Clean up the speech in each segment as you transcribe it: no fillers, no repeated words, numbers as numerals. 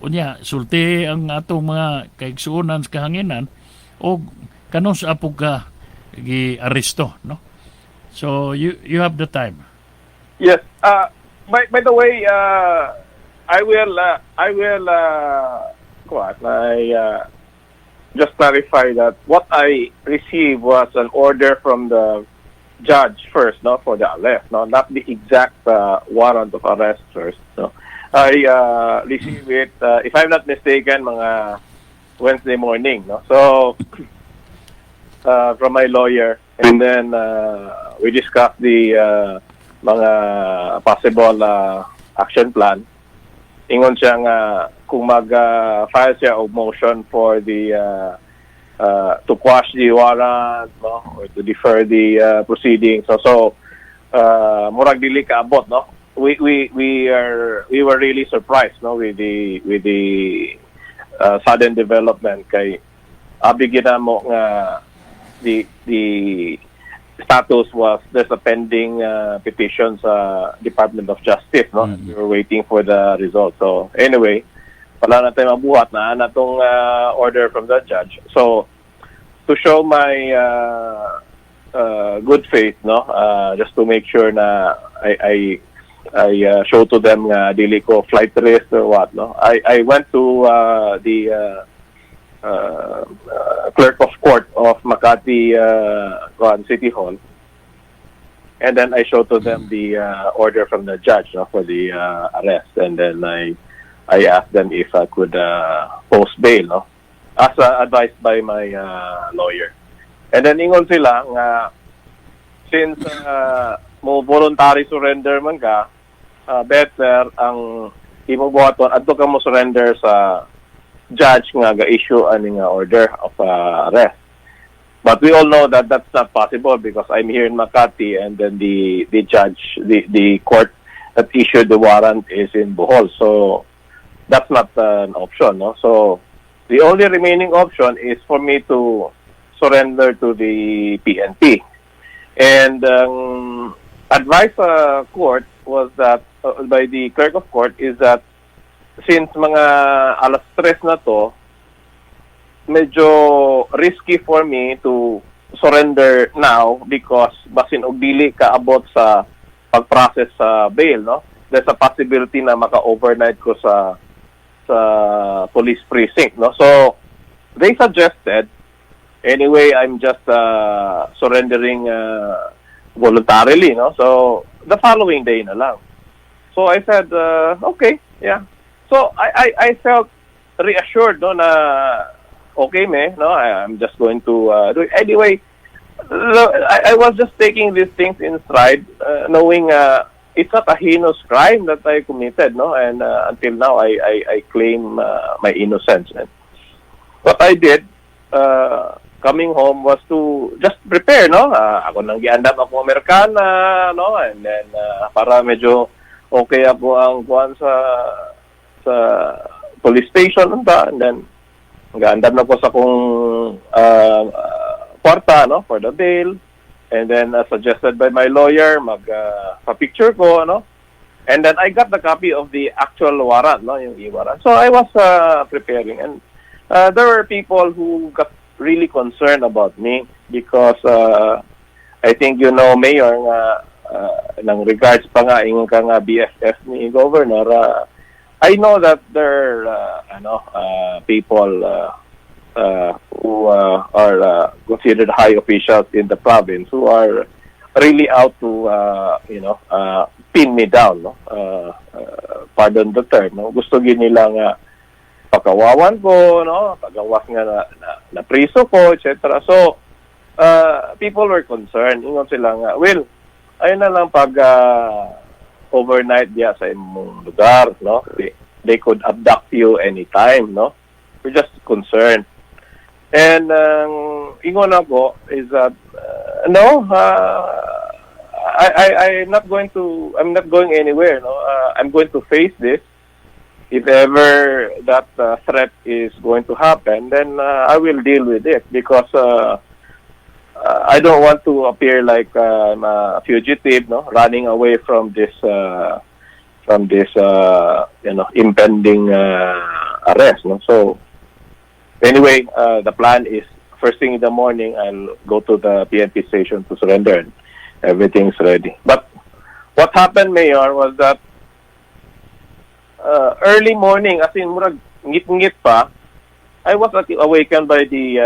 unya sulti ang atong mga kaigsuonan sa kahanginan o kanon sa apog ka gi-aresto, no? So you have the time. Yes. By the way, what? Just clarify that what I received was an order from the judge first, no, for the arrest, no, not the exact warrant of arrest first. No, I received it, if I'm not mistaken, mga Wednesday morning, no. So from my lawyer, and then we discussed the mga possible action plan. Ingon siya nga kung mag-file siya of motion for the to quash the warrant, no, or to defer the proceedings. So murag dili kaabot, no. We were really surprised, no, with the sudden development kay abigyan mo nga the status was there's a pending petition sa Department of Justice, no? Mm-hmm. We were waiting for the result. So anyway, wala na tayo mabuhat na natong order from the judge. So to show my good faith, no, just to make sure na I show to them nga dili ko flight risk or what, no. I went to the clerk of court of Makati City Hall, and then I showed to them the order from the judge, no, for the arrest, and then I asked them if I could post bail, no, as advised by my lawyer. And then ingon sila nga since mo voluntary surrender man ka, better ang imong buhaton adto ka mo surrender sa judge nga ga-issue ani nga order of arrest. But we all know that that's not possible because I'm here in Makati, and then the judge, the court that issued the warrant is in Bohol. So that's not an option, no? So the only remaining option is for me to surrender to the PNP. And advice court was that by the clerk of court is that since mga alas 3 na to, medyo risky for me to surrender now because basin og dili kaabot sa pag-process sa bail, no? There's a possibility na maka-overnight ko sa police precinct, no? So they suggested, anyway, I'm just surrendering voluntarily, no? So the following day na lang. So I said, okay, yeah. So I felt reassured, no, na okay, no, I'm just going to do it. Anyway, I was just taking these things in stride, knowing it's not a heinous crime that I committed, no, and until now I claim my innocence. And what I did coming home was to just prepare, no. Ako nang giandam ako Amerikana, no, and then para medyo okay ako ang kuan sa police station, and then gandam na ko sa kung kwarta, no, for the bail, and then suggested by my lawyer pa-picture ko, no, and then I got the copy of the actual warrant, no, yung e-warrant. So I was preparing, and there were people who got really concerned about me because I think, you know, Mayor, nang regards pa nga ingon ka nga BFF ni Governor, I know that there are people who are considered high officials in the province who are really out to pin me down, no. Pardon the term, no. Gusto gid nila nga pakawawan ko, no, pagawas nga na priso ko, etc. So people were concerned. Ingon sila nga, well, ayun na lang pag overnight diya sa imong lugar, no? They could abduct you anytime, no? We're just concerned. And ingon ako is that no, I'm not going anywhere, no. I'm going to face this. If ever that threat is going to happen, then I will deal with it because I don't want to appear like I'm a fugitive, no, running away from this impending arrest. No? So anyway, the plan is first thing in the morning, I'll go to the PNP station to surrender. And everything's ready. But what happened, Mayor, was that early morning, as in murag ngit-ngit pa, I was awakened by the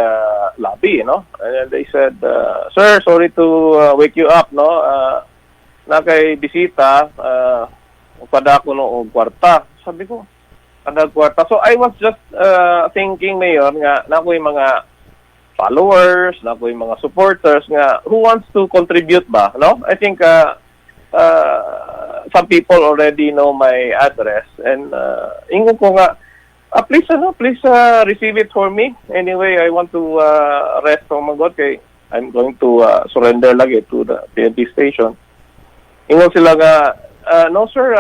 lobby, And then they said, "Sir, sorry to wake you up, na kay bisita, pada ko no kwarta." Sabi ko, pada kwarta. So I was just thinking, Mayor, nga na ko yung mga followers, na ko yung mga supporters nga who wants to contribute ba, no? I think some people already know my address, and ingon ko nga, please receive it for me. Anyway, I want to rest from my God kay I'm going to surrender lagi to the PNP station. Ingon sila nga, no sir,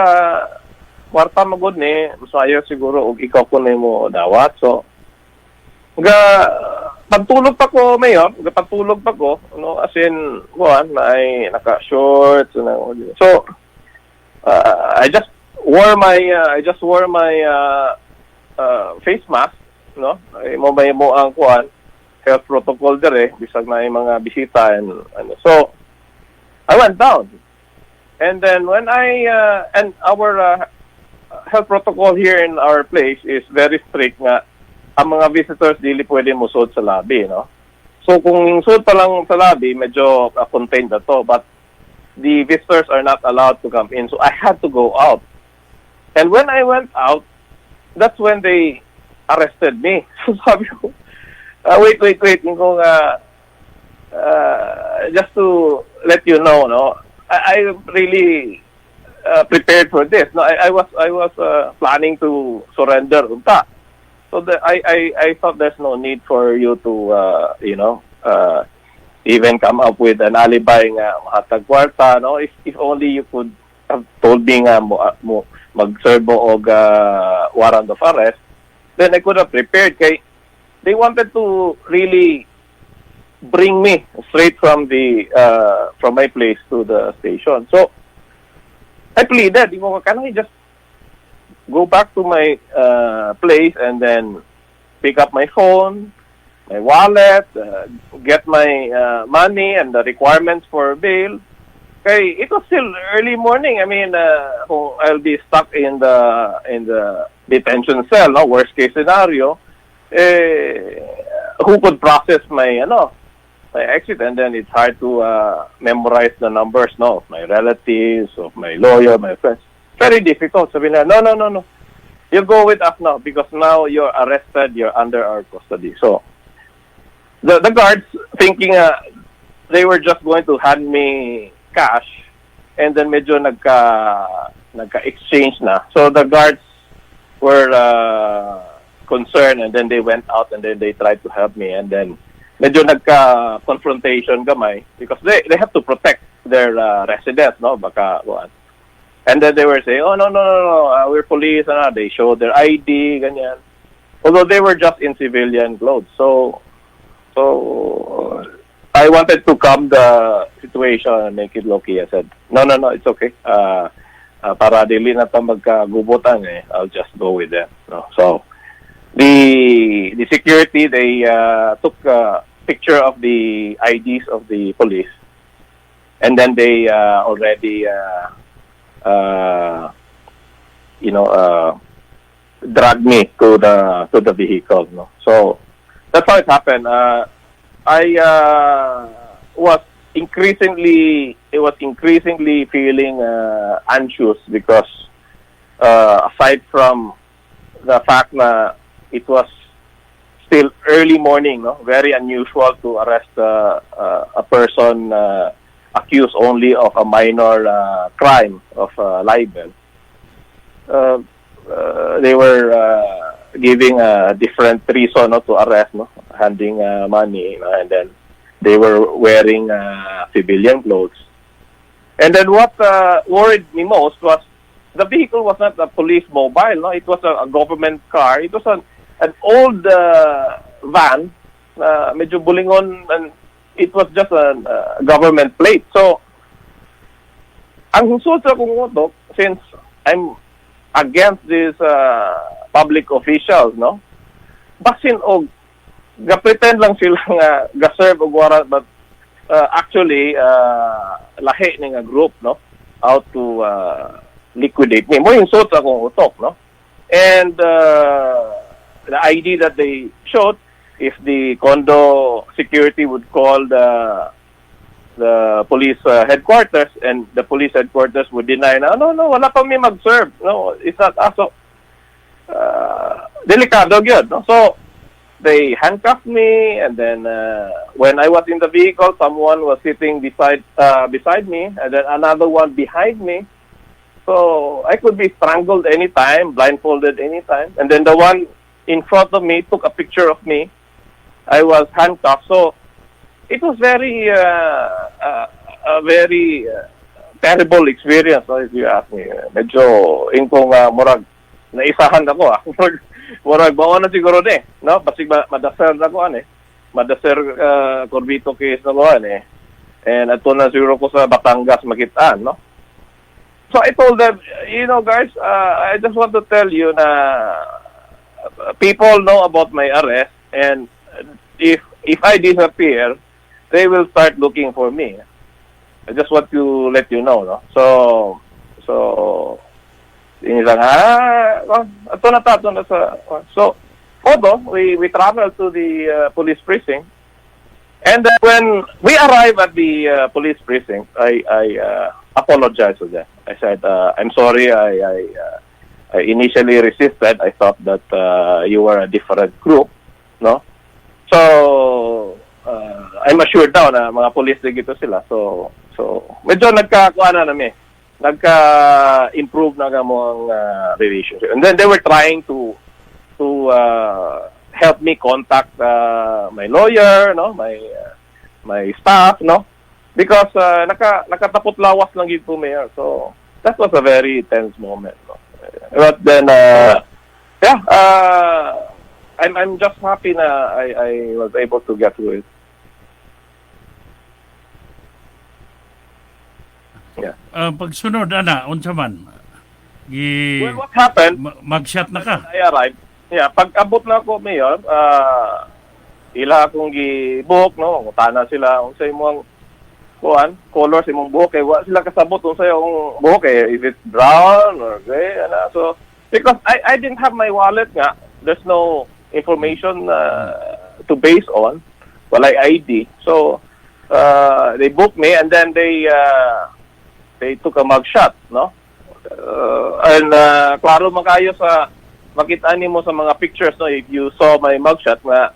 kwarta magod ni, masayo siguro og ikaw ko mo dawat. So pagtulog pa ko, Mayor, pagtulog pa ko, as in, may naka-shorts, so I just wore my face mask, may mo ang health protocol dire, bisag na yung mga bisita and so I went down. And then when and our health protocol here in our place is very strict nga, ang mga visitors dili pwede musod sa lobby, So kung sud pa lang sa lobby, medyo contained na to, but the visitors are not allowed to come in. So I had to go out. And when I went out, that's when they arrested me. So sabi ko, wait. Kung, just to let you know, I really prepared for this. I was planning to surrender unta. So I thought there's no need for you to, even come up with an alibi nga mahatag kwarta, If only you could have told me nga mag-serve mo og warrant of arrest, then I could have prepared. Kay they wanted to really bring me straight from my place to the station. So I pleaded, can I just go back to my place and then pick up my phone, my wallet, get my money and the requirements for bail. Okay, it was still early morning. I mean, I'll be stuck in the detention cell. Worst case scenario, who could process my exit? And then it's hard to memorize the numbers, of my relatives, of my lawyer, my friends. Very difficult. Sabi na, no. You go with us now because now you're arrested. You're under our custody. So the guards thinking they were just going to hand me cash, and then medyo nagka-exchange na. So the guards were concerned, and then they went out, and then they tried to help me, and then medyo nagka-confrontation gamay because they have to protect their residents, baka kuan. And then they were saying, "Oh no, we're police." They showed their ID, ganyan. Although they were just in civilian clothes, so I wanted to calm the situation and make it low-key. I said, no, it's okay. Para dili na to magkagubutan, I'll just go with them. So the security, they took a picture of the IDs of the police, and then they already dragged me to the vehicle. So that's how it happened. I was increasingly feeling anxious because aside from the fact that it was still early morning, very unusual to arrest a person accused only of a minor crime of libel. They were giving a different reason to arrest, handing money, and then they were wearing civilian clothes. And then what worried me most was the vehicle was not a police mobile, it was a government car. It was an old van, medyo bulingon, and it was just a government plate. So ang husod sa kong utok, since I'm against these public officials, no? Basin og ga-pretend lang sila nga ga-serve og warrant, but actually lahi ni nga group, no? Out to liquidate me. Mo yung suot akong utok, no? And the ID that they showed, if the condo security would call the police headquarters, and the police headquarters would deny na, no, wala pa mi mag-serve. No, it's not us. So, delikado yun, no? So, they handcuffed me, and then when I was in the vehicle, someone was sitting beside me, and then another one behind me. So I could be strangled anytime, blindfolded anytime. And then the one in front of me took a picture of me. I was handcuffed. So it was very a very terrible experience, no, if you ask me. Medyo inkong murag naisahan ako. Murag bawa na siguro ni, no? Basig madasar na ko ani. Madasar Corbito case na ko ani. And ato na siguro ko sa Batangas makitaan, no? So I told them, you know, guys, I just want to tell you na people know about my arrest, and if I disappear, they will start looking for me. I just want to let you know, no? So yun lang, ato na sa, so although we traveled to the police precinct, and when we arrived at the police precinct, I apologized to them. I said, I'm sorry, I initially resisted. I thought that you were a different group, no? So I'm assured now na mga police din ito sila. So medyo nagkakuana na nagka-improve na gamong relationship. And then they were trying to help me contact my lawyer, no, my staff, no, because nakatapot lawas lang gito, Mayor. So that was a very tense moment, no. But then I'm just happy na I was able to get through it. Yeah. Pagsunod ana unsa man? Well, what happened? Mag-shot na ka. I arrived. Yeah, pag abot na ako, Mayor, ila akong gi-book, no? Utana sila unsay imong color sa imong buhok, wa sila kasabot unsay imong buhok, if it's brown or gray, ana. So because I didn't have my wallet nga, there's no information to base on, walay ID. So they booked me, and then they took a mugshot, no? And klaro man kayo sa makita nimo sa mga pictures, no, if you saw my mugshot nga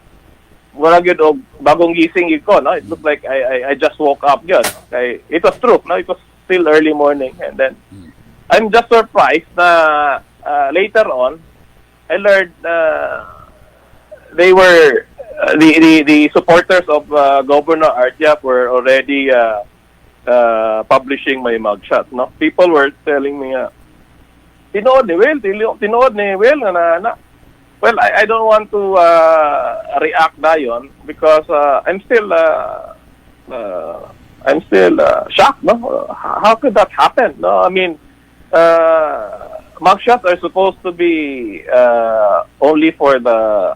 wala gyud og bagong gising gyud ko, no? It looked like I just woke up gyud. Okay, it was true, no? It was still early morning, and then I'm just surprised na later on I learned they were the supporters of Governor Artiap were already publishing my mugshot, no? People were telling me tinood ni Will nga na. Well, I don't want to react dayon because I'm still shocked, no? How could that happen? No, I mean, mugshots are supposed to be only for the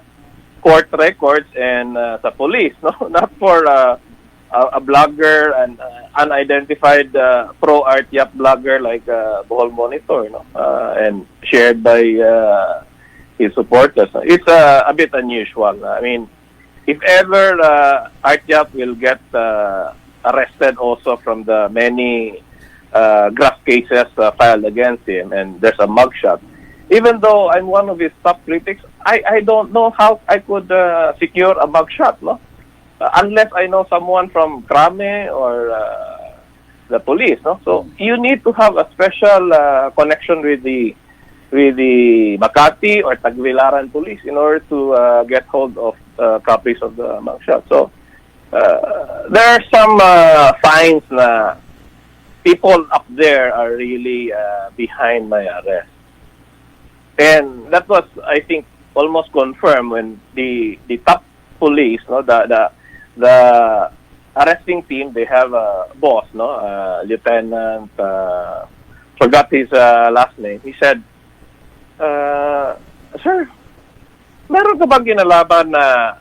court records and the police, no? Not for a blogger, an unidentified pro-Artiap blogger like Bohol Monitor, no? And shared by his supporters. It's a bit unusual. I mean, if ever Artiap will get arrested also from the many graft cases filed against him, and there's a mugshot, even though I'm one of his top critics, I don't know how I could secure a mugshot, no? Unless I know someone from Krame or the police, no? So you need to have a special connection with the Makati or Tagbilaran police in order to get hold of copies of the mugshot. So there are some signs na people up there are really behind my arrest, and that was, I think, almost confirmed when the top police, no, the arresting team, they have a boss, no, lieutenant, forgot his last name. He said Sir, meron ka bang kinalaban na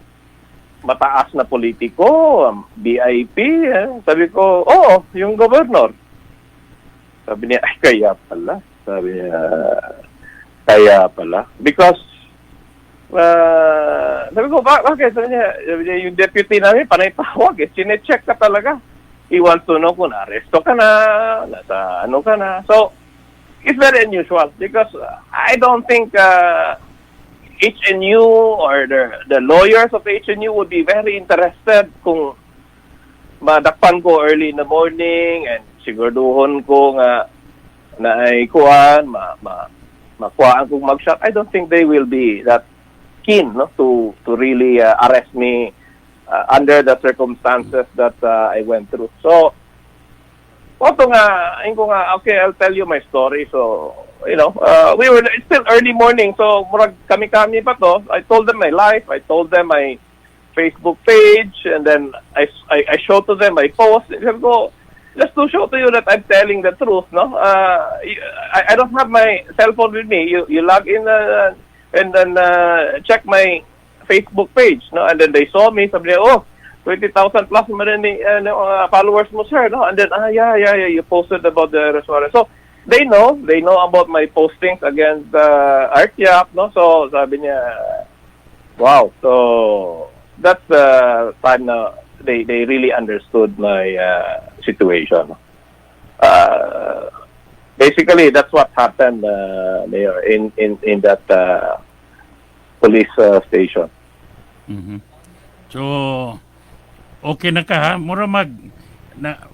mataas na politiko, BIP? Sabi ko, oo, yung governor. Sabi niya, ay, kaya pala. Sabi niya, kaya pala. Because, sabi ko, bakit? Sabi niya, yung deputy namin, panay tawag eh. Sinecheck ka talaga. He wants to know kung na-arresto ka na, nasa ano ka na. So, it's very unusual because I don't think HNU or the lawyers of HNU would be very interested kung madakpan ko early in the morning and siguraduhon ko nga na ay kuan, makuhaan kong mag-shot. I don't think they will be that keen no, to really arrest me under the circumstances that I went through. So, oto nga, ayun ko nga, okay, I'll tell you my story. So, you know, it's still early morning, so murag kami-kami pa to. I told them my life, I told them my Facebook page, and then I showed to them my post. Sabi ko, just to show to you that I'm telling the truth, no? I don't have my cell phone with me. You log in and then check my Facebook page, no? And then they saw me, sabi niya, oh, 20,000 plus followers mo, sir, no? And then, yeah, you posted about the restaurant. So, they know about my postings against RTAP, no? So, sabi niya, wow. So, that's the time na they really understood my situation. Basically, that's what happened, Mayor, in that police station. Mhm. So, okay na ka ha? Mura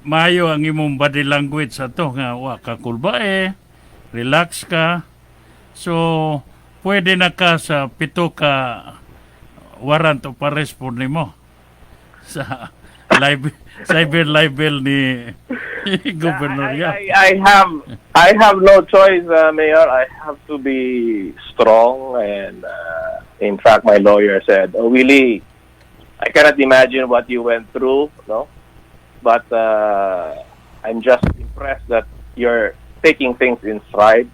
maayo ang imong body language sa to nga wa ka kulbae, relax ka. So, pwede na ka sa 7 ka warrant of arrest po nimo sa cyber libel ni Governor Yap. I have no choice, Mayor. I have to be strong, and in fact, my lawyer said, "Oh, Willie, I cannot imagine what you went through, no? But I'm just impressed that you're taking things in stride."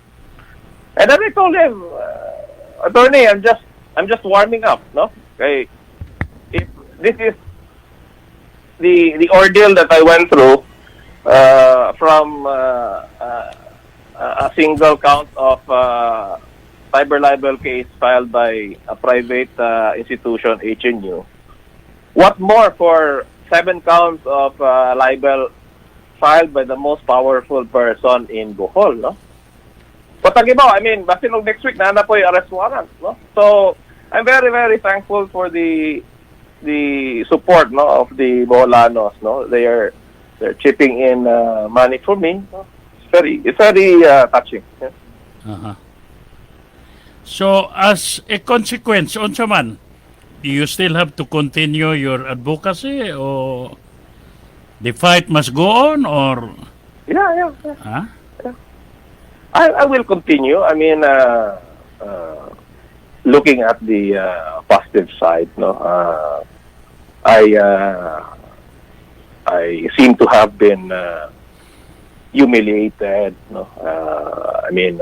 And then I told him, "Attorney, I'm just warming up, no? Okay, if this is the ordeal that I went through from a single count of cyber libel case filed by a private institution, HNU. What more for 7 counts of libel filed by the most powerful person in Bohol, no? Patagibaw, I mean, basin next week na po yung arrest warrant, no? So, I'm very, very thankful for the support, no, of the Boholanos, no? They're chipping in money for me. No? It's very touching. Yeah? Uh-huh. So, as a consequence, unsa man, do you still have to continue your advocacy, or the fight must go on, or? Yeah. Huh? Yeah. I will continue. I mean, looking at the positive side, no, I seem to have been humiliated. No, I mean,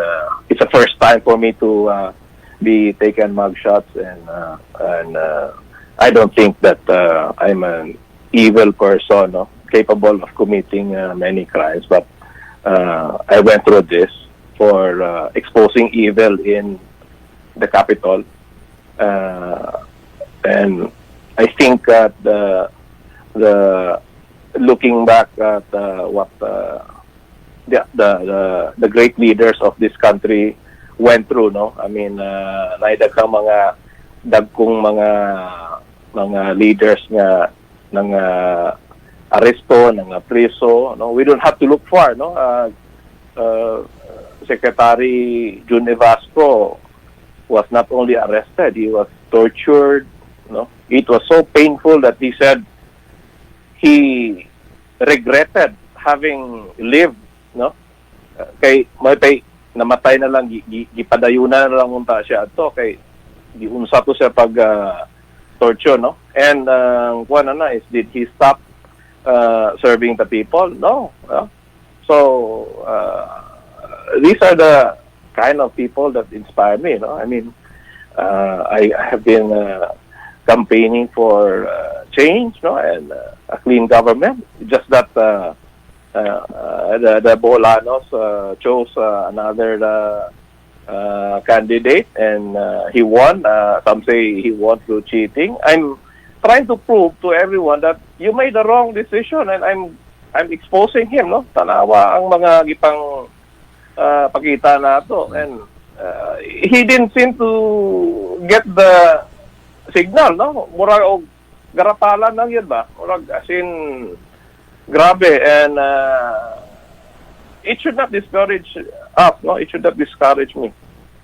it's the first time for me to be taken mugshots, and I don't think that I'm an evil person, no, capable of committing many crimes. But I went through this for exposing evil in the capital, and I think that the looking back at what the great leaders of this country went through, no? I mean, naidaghang mga dagkong mga leaders nga ng aresto, ng preso, no? We don't have to look far, no? Secretary Jun Evasco was not only arrested, he was tortured, no? It was so painful that he said he regretted having lived, no? Kay namatay na lang, gipadayunan na lang unta siya ato kay giunsa to sa pag torture, no? And kuan na is, did he stop serving the people? No. So these are the kind of people that inspire me. I mean, I have been campaigning for change, and a clean government. Just that the Bolanos chose another candidate, and he won. Some say he won through cheating. I'm trying to prove to everyone that you made the wrong decision, and I'm exposing him. Tanawa ang mga gipang pakita na to, and he didn't seem to get the signal, murag og garapalan lang yun ba, murag as in grabe, and it should not discourage us, it should not discourage me.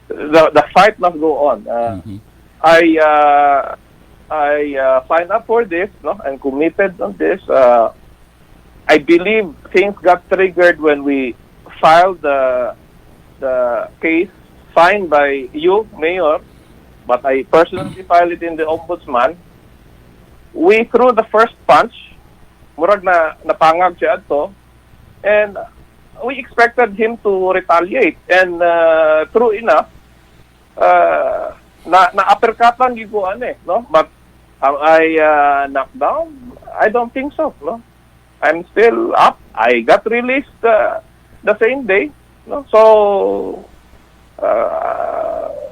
The fight must go on. I signed up for this, and committed on this. I believe things got triggered when we filed the case signed by you, Mayor, but I personally filed it in the Ombudsman. We threw the first punch, murag na napangag siya ato, and we expected him to retaliate, and true enough, na-uppercutan giguan but am I knocked down? I don't think so, I'm still up. I got released the same day, so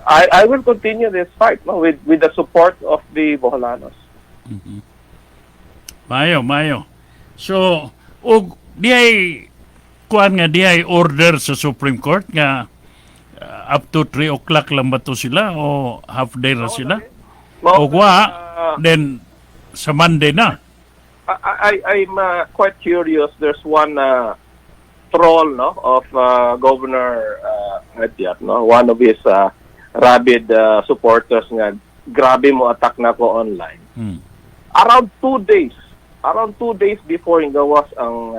I will continue this fight, with the support of the Boholanos. Mayo. So, og diay kuan nga diay order sa Supreme Court nga up to 3 o'clock lang ba to sila o half day na sila? O then sa Monday na. I'm quite curious. There's one troll, of Governor Matiat, one of his rabid supporters nga grabe mo attack na ko online. Around 2 days before gawas ang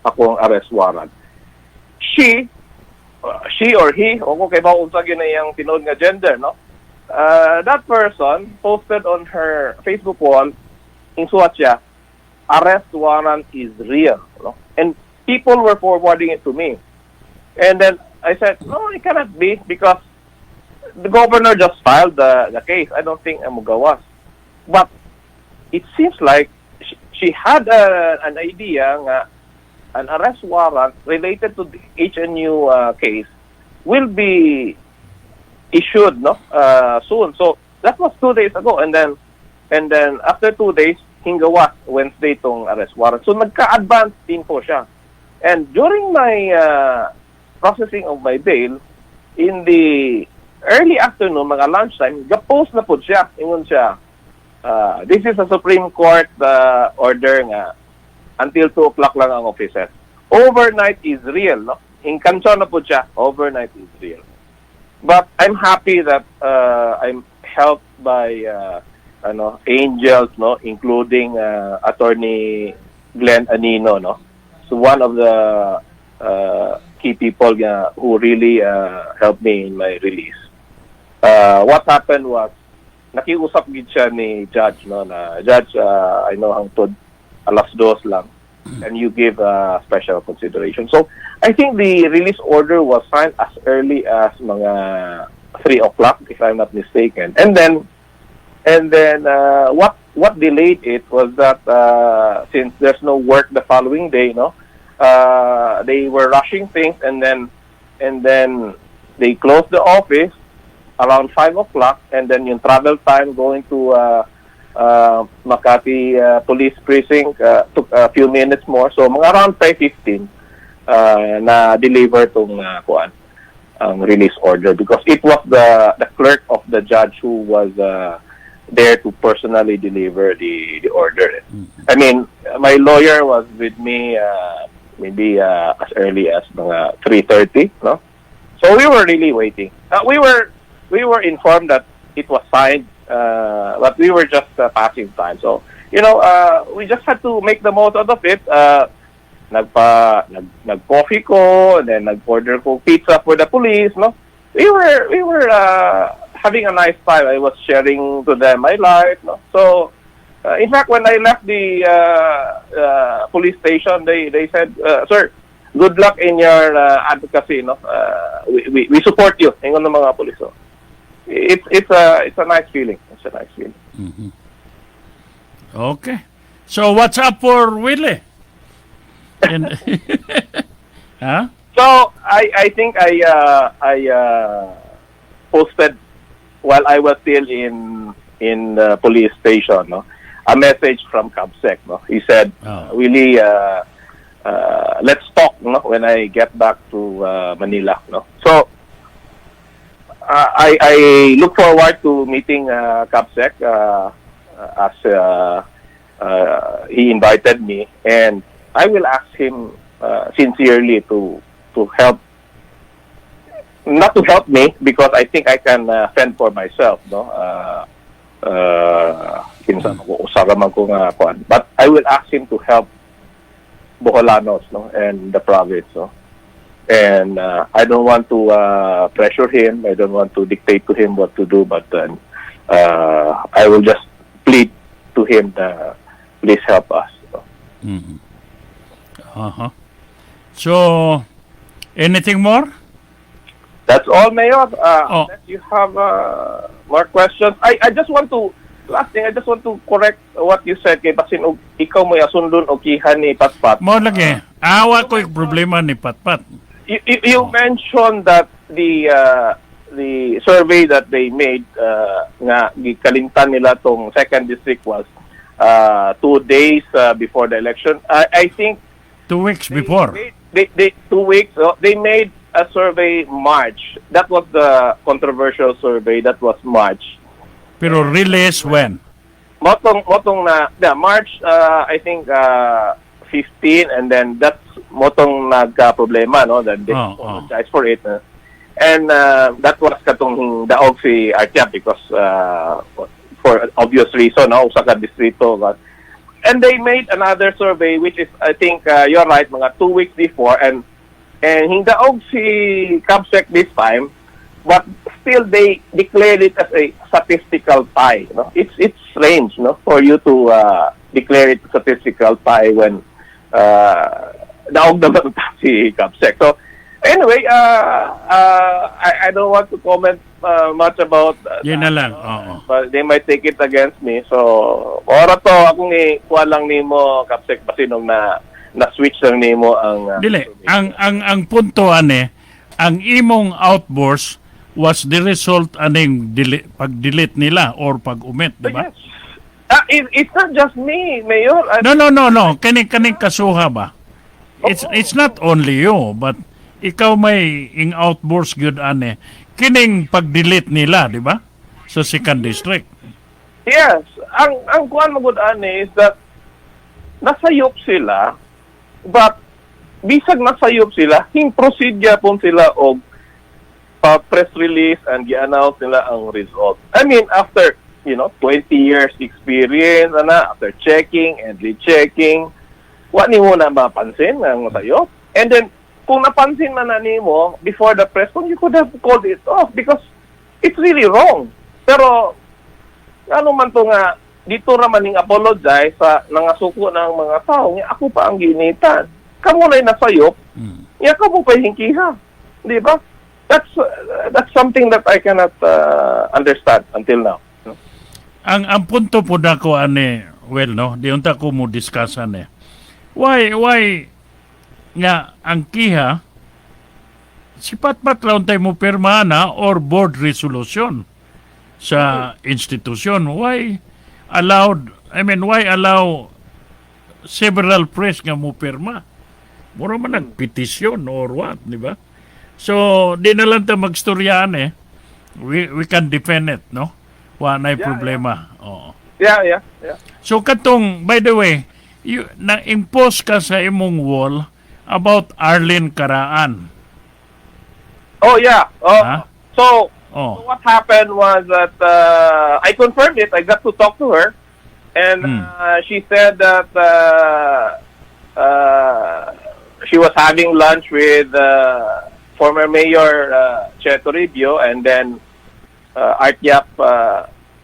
akong arrest warrant. She or he, o kay ba unsa gyud yang tinud nga gender, that person posted on her Facebook wall in suwat siya, arrest warrant is real, and people were forwarding it to me. And then I said, no, it cannot be, because the governor just filed the case. I don't think gawas. But it seems like she had an idea nga an arrest warrant related to the HNU case will be issued soon. So that was 2 days ago, and then after 2 days hingawas Wednesday tong arrest warrant. So nagka-advance din po siya. And during my processing of my bail, in the early afternoon, mga lunchtime, ga-post na po siya. Ingon siya, this is a Supreme Court order nga until 2 o'clock lang ang offices. Overnight is real, Inkansyon na po siya, overnight is real. But I'm happy that I'm helped by angels, including Attorney Glenn Anino, So one of the key people who really helped me in my release. What happened was, nakiusap gid siya ni Judge, na Judge, I know hangtod 2:00 lang, and you give special consideration. So I think the release order was signed as early as mga 3 o'clock, if I'm not mistaken. And then what delayed it was that since there's no work the following day, they were rushing things, and then they closed the office around 5 o'clock, and then yung travel time going to Makati Police Precinct took a few minutes more. So mga around 5:15 na deliver tong release order, because it was the clerk of the judge who was there to personally deliver the order. I mean, my lawyer was with me maybe as early as mga 3:30, So we were really waiting. We were informed that it was signed, but we were just passing time. So, we just had to make the most out of it. Nag-coffee ko, and then nag-order ko pizza for the police, We were having a nice time. I was sharing to them my life, So, in fact, when I left the police station, they said, sir, good luck in your advocacy, no? We support you, ingon ng mga pulis. So. It's a nice feeling. It's a nice feeling. Okay. So what's up for Willie? And, huh? So I think I posted while I was still in the police station, no, a message from CABSEC. No, he said, Willie, let's talk, no, when I get back to Manila. No, so I look forward to meeting CABSEC as he invited me, and I will ask him sincerely to help, not to help me, because I think I can fend for myself, no. Kinsan ko usara man ko nga kuan, but I will ask him to help Boholanos, no, and the province, no. And I don't want to pressure him. I don't want to dictate to him what to do, but I will just plead to him that please help us. No? So, anything more? That's all, Mayor. Unless you have more questions. I just want to, last thing, I just want to correct what you said kay basin og ikaw mo asundon og kihan ni Patpat. Mo lagi. Awa ko yung problema ni Patpat. You mentioned that the survey that they made nga gikalimtan nila tong second district was 2 days before the election. I think 2 weeks before. They 2 weeks. They made a survey March. That was the controversial survey. That was March. Pero release when? Motong na March, I think 15, and then that's motong nagka-problema, no? Then they apologize for it. And that was katong daog si Artiap because for obvious reason, no? Usa ka distrito. And they made another survey which is, I think, you're right, mga 2 weeks before, and hindaog si CABSEC this time, but still they declared it as a statistical tie. No? It's strange, no, for you to declare it statistical tie when daog naman si CABSEC. So anyway, I don't want to comment much about Yan na lang. but they might take it against me. So ora to akong kuha lang nimo CABSEC basinong na switch lang nimo ang Dili, ang punto ane, ang imong outburst was the result aning pag-delete nila or pag-umit, di ba? Yes. It's not just me, Mayor. No. Kaning kasuha ba? It's not only you, but ikaw may ing outburst gyud ane. Kining pag-delete nila, di ba? Sa second district. Yes. Ang kuan mo gud ane is that nasayop sila, but bisag nasayop sila, proceed pon sila og press release and gi-announce nila ang result. I mean, after 20 years experience, after checking and rechecking, wa nimo na mapansin ang nasayop. And then kung napansin man na nimo before the press, you could have called it off because it's really wrong. Pero ano man to nga dito raman ning apologize sa nangasuko ng mga tao nga ako pa ang ginitan. Kamo na nasayop. Ya kamo pa hingkiha. Di ba? That's something that I cannot understand until now. No? Ang punto po nako ane, well no, di unta ko mo discuss ane. Why nga ang kiha si Patpat lang tayo mo pirma na or board resolution sa institusyon. Why allow several press nga mo pirma? Mura man nagpetisyon or what, di ba? So, di na lang tayo magstoryaan eh. We can defend it, no? Wala na problema. Yeah. Oo. Yeah. So, katong, by the way, na-impose ka sa imong wall about Arlene Caraan. Oh, yeah. Huh? So what happened was that I confirmed it. I got to talk to her. And she said that she was having lunch with former Mayor Che Toribio, and then Art Yap,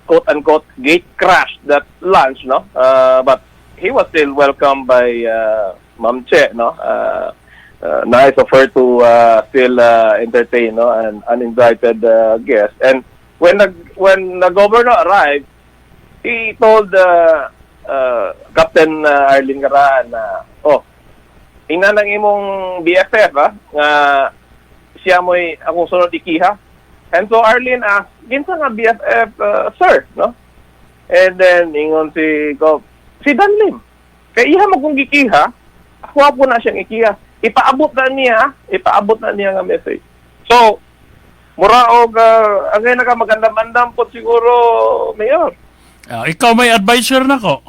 quote-unquote, gate crashed that lunch, no? But he was still welcomed by Ma'am Che, no? nice of her to still entertain, no, an uninvited guest. And when the governor arrived, he told Captain Arlene Garaan na, ina ng imong BFF, nga siya mo'y akong sunod ikiha. And so Arlene asked, ginsa nga BFF, sir, no? And then, ingon si Danlim. Kaya iha magkong gikiha, ako po na siyang ikiha. Ipaabot na niya nga message. So, mura og ang ngayon ka magandam-andam po siguro, Mayor. Ikaw may advisor na ko.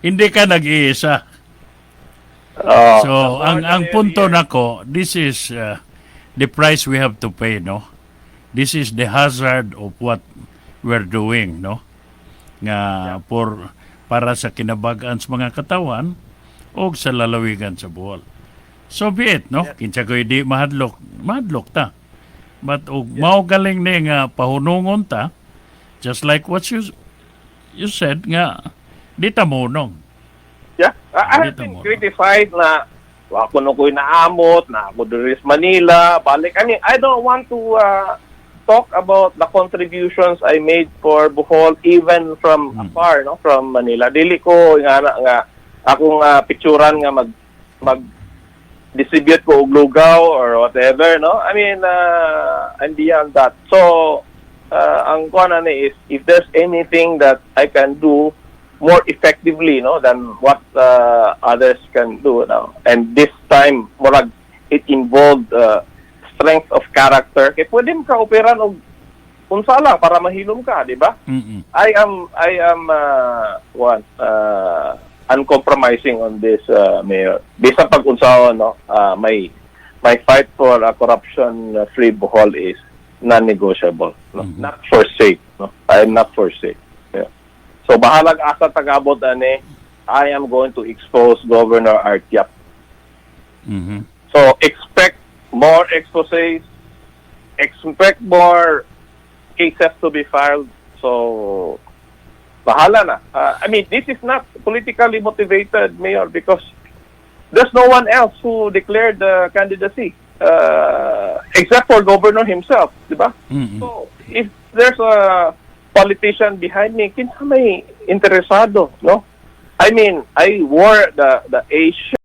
Hindi ka nag-iisa. So, ang punto na ko, this is the price we have to pay, no? This is the hazard of what we're doing, no? Nga para sa kinabagaan sa mga katawan o sa lalawigan sa Bohol. So be it, no? Kinsa ko di mahadlok ta. But mao galing ni nga pahunungon ta, just like what you said nga di ta munong. Yeah, I have been criticized na ako no ko'y naamot, na ako diri sa Manila, balik. I mean, I don't want to talk about the contributions I made for Bohol even from afar, no, from Manila. Dili ko nga akong picturean nga mag distribute ko og lugaw or whatever, no. I mean, and beyond that. So, ang kuan is if there's anything that I can do more effectively, no, than what others can do now. And this time, murag it involved strength of character. Kaya pwede mo ka operan og unsa lang para mahilom ka, di ba? I am uncompromising on this, Mayor. Bisa pag-unsaon, no, my fight for a corruption-free Bohol is non-negotiable. No? Not for sake. No? I am not for sake. Yeah. So, bahalag asa tagabot ani, I am going to expose Governor Artiap. So, expect more exposés, expect more cases to be filed. So, bahala na. I mean, this is not politically motivated, Mayor, because there's no one else who declared the candidacy except for Governor himself, di ba? So, if there's a politician behind me, kinsa may interesado, no? I mean, I wore the Asia